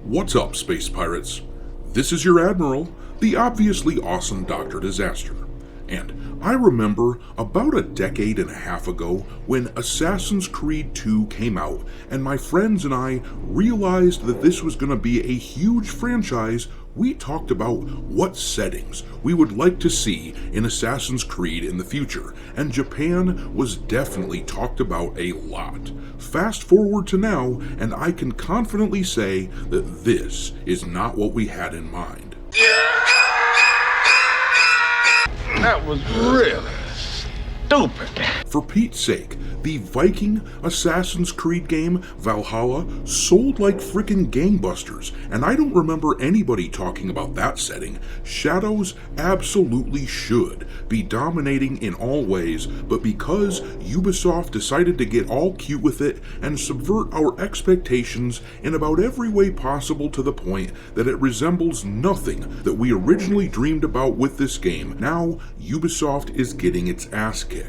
What's up, space pirates? This is your Admiral, the obviously awesome Dr. Disaster. And I remember about a decade and a half ago when Assassin's Creed 2 came out, and my friends and I realized that this was going to be a huge franchise. We talked about what settings we would like to see in Assassin's Creed in the future, and Japan was definitely talked about a lot. Fast forward to now, and I can confidently say that this is not what we had in mind. That was really stupid. For Pete's sake, the Viking Assassin's Creed game, Valhalla, sold like frickin' gangbusters, and I don't remember anybody talking about that setting. Shadows absolutely should be dominating in all ways, but because Ubisoft decided to get all cute with it and subvert our expectations in about every way possible to the point that it resembles nothing that we originally dreamed about with this game, now Ubisoft is getting its ass kicked.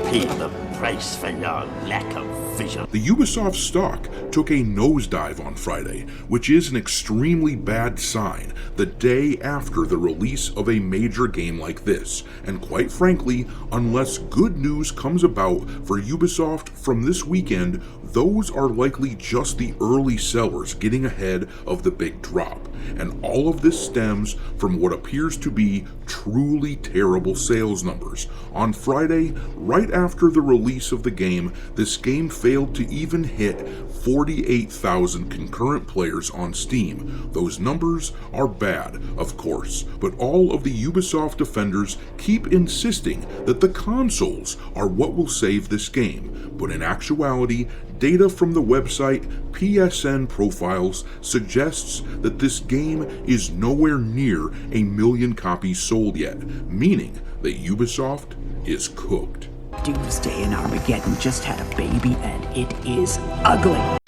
Pay the price for your lack of vision. The Ubisoft stock took a nosedive on Friday, which is an extremely bad sign the day after the release of a major game like this, and quite frankly, unless good news comes about for Ubisoft from this weekend, those are likely just the early sellers getting ahead of the big drop. And all of this stems from what appears to be truly terrible sales numbers. On Friday, right after the release of the game, this game failed to even hit 48,000 concurrent players on Steam. Those numbers are bad, of course, but all of the Ubisoft defenders keep insisting that the consoles are what will save this game. But in actuality, data from the website PSN Profiles suggests that this game is nowhere near 1 million copies sold yet, meaning that Ubisoft is cooked. Doomsday and Armageddon just had a baby, and it is ugly.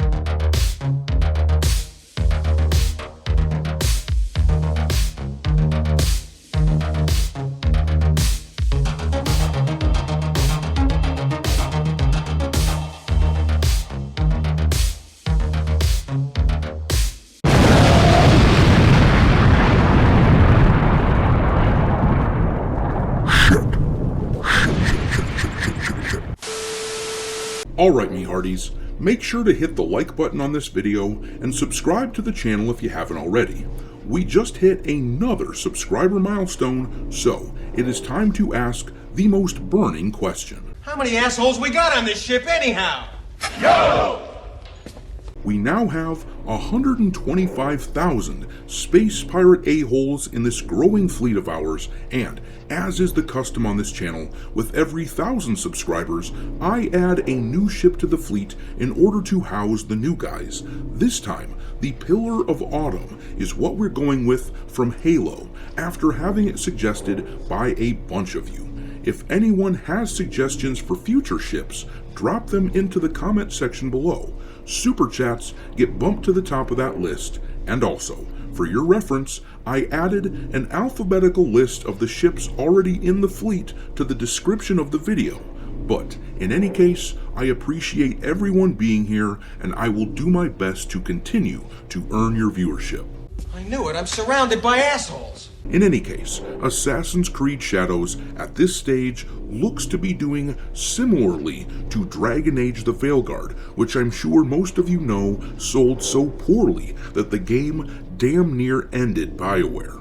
Alright, me hearties, make sure to hit the like button on this video and subscribe to the channel if you haven't already. We just hit another subscriber milestone, so it is time to ask the most burning question. How many assholes we got on this ship anyhow? Yo! We now have 125,000 space pirate a-holes in this growing fleet of ours, and as is the custom on this channel, with every 1,000 subscribers, I add a new ship to the fleet in order to house the new guys. This time, the Pillar of Autumn is what we're going with from Halo, after having it suggested by a bunch of you. If anyone has suggestions for future ships, drop them into the comment section below. Super chats get bumped to the top of that list, and also, for your reference, I added an alphabetical list of the ships already in the fleet to the description of the video. But, in any case, I appreciate everyone being here, and I will do my best to continue to earn your viewership. I knew it, I'm surrounded by assholes. In any case, Assassin's Creed Shadows at this stage looks to be doing similarly to Dragon Age the Veilguard, which I'm sure most of you know sold so poorly that the game damn near ended BioWare.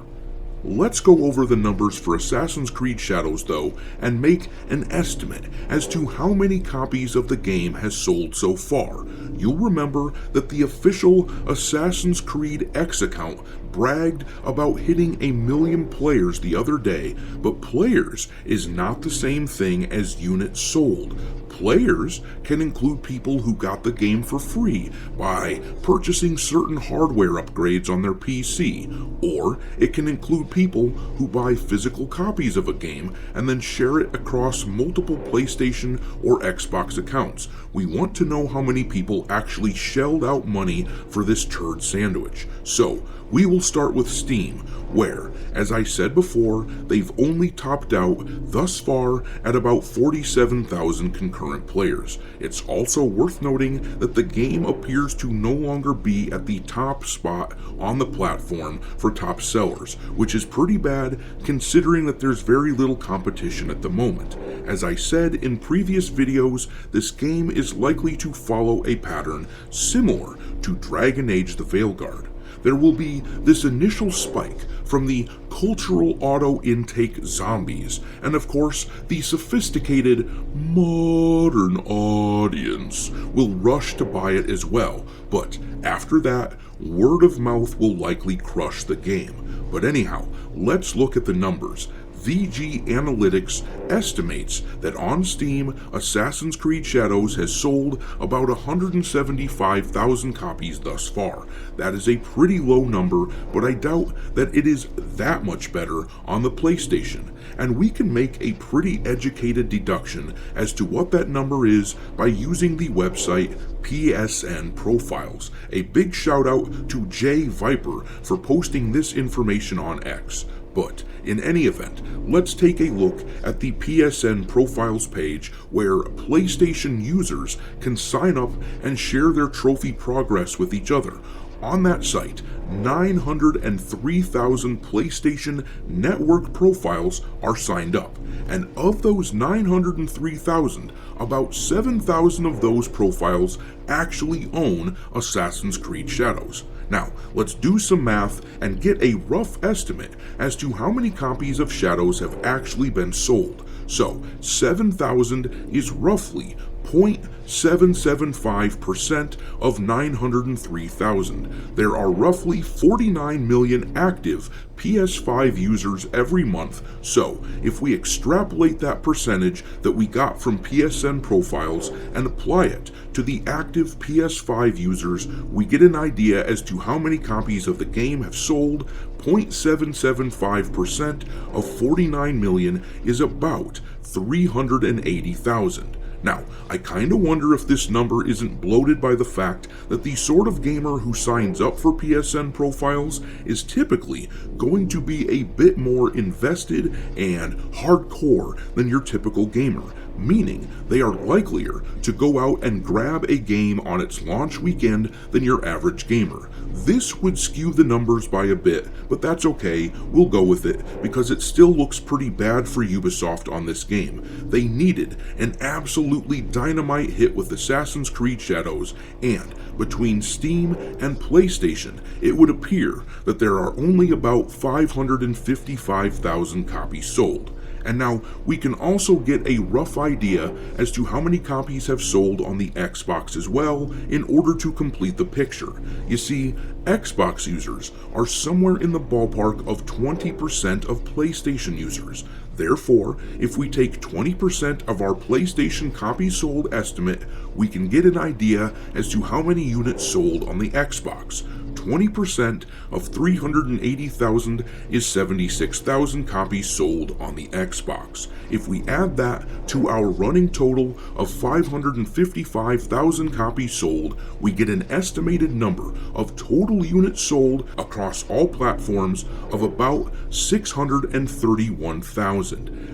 Let's go over the numbers for Assassin's Creed Shadows though, and make an estimate as to how many copies of the game has sold so far. You'll remember that the official Assassin's Creed X account bragged about hitting 1 million players the other day, but players is not the same thing as units sold. Players can include people who got the game for free by purchasing certain hardware upgrades on their PC, or it can include people who buy physical copies of a game and then share it across multiple PlayStation or Xbox accounts. We want to know how many people actually shelled out money for this turd sandwich. So, We will start with Steam, where, as I said before, they've only topped out thus far at about 47,000 concurrent players. It's also worth noting that the game appears to no longer be at the top spot on the platform for top sellers, which is pretty bad considering that there's very little competition at the moment. As I said in previous videos, this game is likely to follow a pattern similar to Dragon Age the Veilguard. There will be this initial spike from the cultural auto-intake zombies, and of course, the sophisticated modern audience will rush to buy it as well, but after that, word of mouth will likely crush the game. But anyhow, let's look at the numbers. VG Analytics estimates that on Steam, Assassin's Creed Shadows has sold about 175,000 copies thus far. That is a pretty low number, but I doubt that it is that much better on the PlayStation. And we can make a pretty educated deduction as to what that number is by using the website PSN Profiles. A big shout out to Jay Viper for posting this information on X. But in any event, let's take a look at the PSN Profiles page where PlayStation users can sign up and share their trophy progress with each other. On that site, 903,000 PlayStation Network profiles are signed up, and of those 903,000, about 7,000 of those profiles actually own Assassin's Creed Shadows. Now, let's do some math and get a rough estimate as to how many copies of Shadows have actually been sold. So, 7,000 is roughly 0.775% of 903,000. There are roughly 49 million active PS5 users every month, so if we extrapolate that percentage that we got from PSN Profiles and apply it to the active PS5 users, we get an idea as to how many copies of the game have sold. 0.775% of 49 million is about 380,000. Now, I kinda wonder if this number isn't bloated by the fact that the sort of gamer who signs up for PSN Profiles is typically going to be a bit more invested and hardcore than your typical gamer, meaning they are likelier to go out and grab a game on its launch weekend than your average gamer. This would skew the numbers by a bit, but that's okay, we'll go with it, because it still looks pretty bad for Ubisoft on this game. They needed an absolutely dynamite hit with Assassin's Creed Shadows, and between Steam and PlayStation, it would appear that there are only about 555,000 copies sold. And now, we can also get a rough idea as to how many copies have sold on the Xbox as well in order to complete the picture. You see, Xbox users are somewhere in the ballpark of 20% of PlayStation users. Therefore, if we take 20% of our PlayStation copies sold estimate, we can get an idea as to how many units sold on the Xbox. 20% of 380,000 is 76,000 copies sold on the Xbox. If we add that to our running total of 555,000 copies sold, we get an estimated number of total units sold across all platforms of about 631,000.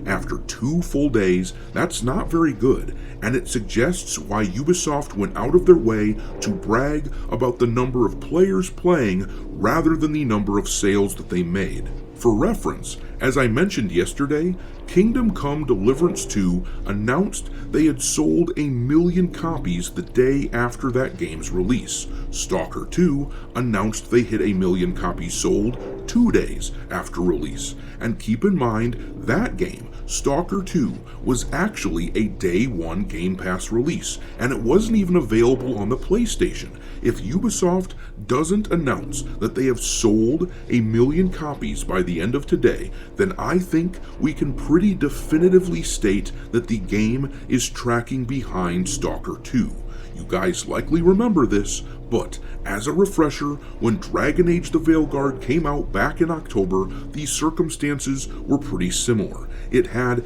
After 2 full days, that's not very good, and it suggests why Ubisoft went out of their way to brag about the number of players playing rather than the number of sales that they made. For reference, as I mentioned yesterday, Kingdom Come Deliverance 2 announced they had sold 1 million copies the day after that game's release. Stalker 2 announced they hit 1 million copies sold 2 days after release. And keep in mind, that game, Stalker 2, was actually a Day 1 Game Pass release, and it wasn't even available on the PlayStation. If Ubisoft doesn't announce that they have sold 1 million copies by the end of today, then I think we can pretty definitively state that the game is tracking behind Stalker 2. You guys likely remember this, but as a refresher, when Dragon Age the Veilguard came out back in October, the circumstances were pretty similar. It had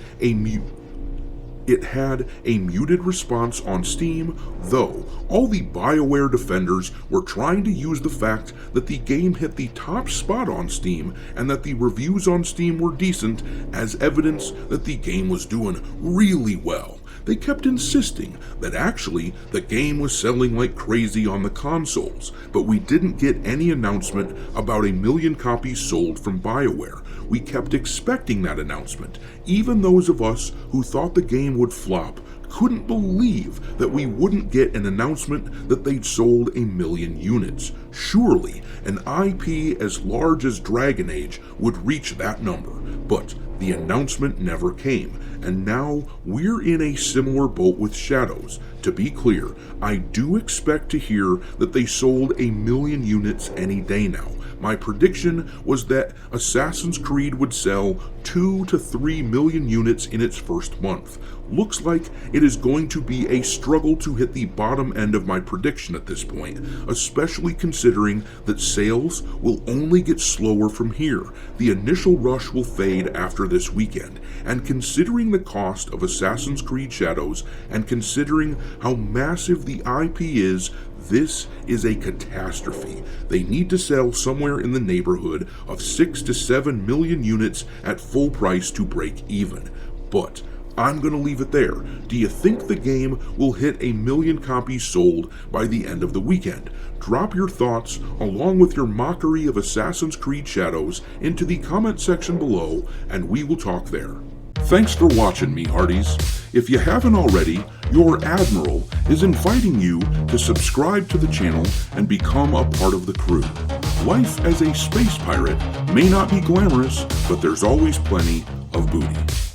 It had a muted response on Steam, though all the BioWare defenders were trying to use the fact that the game hit the top spot on Steam and that the reviews on Steam were decent as evidence that the game was doing really well. They kept insisting that actually the game was selling like crazy on the consoles, but we didn't get any announcement about 1 million copies sold from BioWare. We kept expecting that announcement. Even those of us who thought the game would flop couldn't believe that we wouldn't get an announcement that they'd sold 1 million units. Surely, an IP as large as Dragon Age would reach that number, but the announcement never came, and now we're in a similar boat with Shadows. To be clear, I do expect to hear that they sold 1 million units any day now. My prediction was that Assassin's Creed would sell 2 to 3 million units in its first month. Looks like it is going to be a struggle to hit the bottom end of my prediction at this point, especially considering that sales will only get slower from here. The initial rush will fade after this weekend, and considering the cost of Assassin's Creed Shadows, and considering how massive the IP is, this is a catastrophe. They need to sell somewhere in the neighborhood of 6 to 7 million units at full price to break even. But I'm going to leave it there. Do you think the game will hit 1 million copies sold by the end of the weekend? Drop your thoughts, along with your mockery of Assassin's Creed Shadows, into the comment section below, and we will talk there. Thanks for watching, me hearties. If you haven't already, your Admiral is inviting you to subscribe to the channel and become a part of the crew. Life as a space pirate may not be glamorous, but there's always plenty of booty.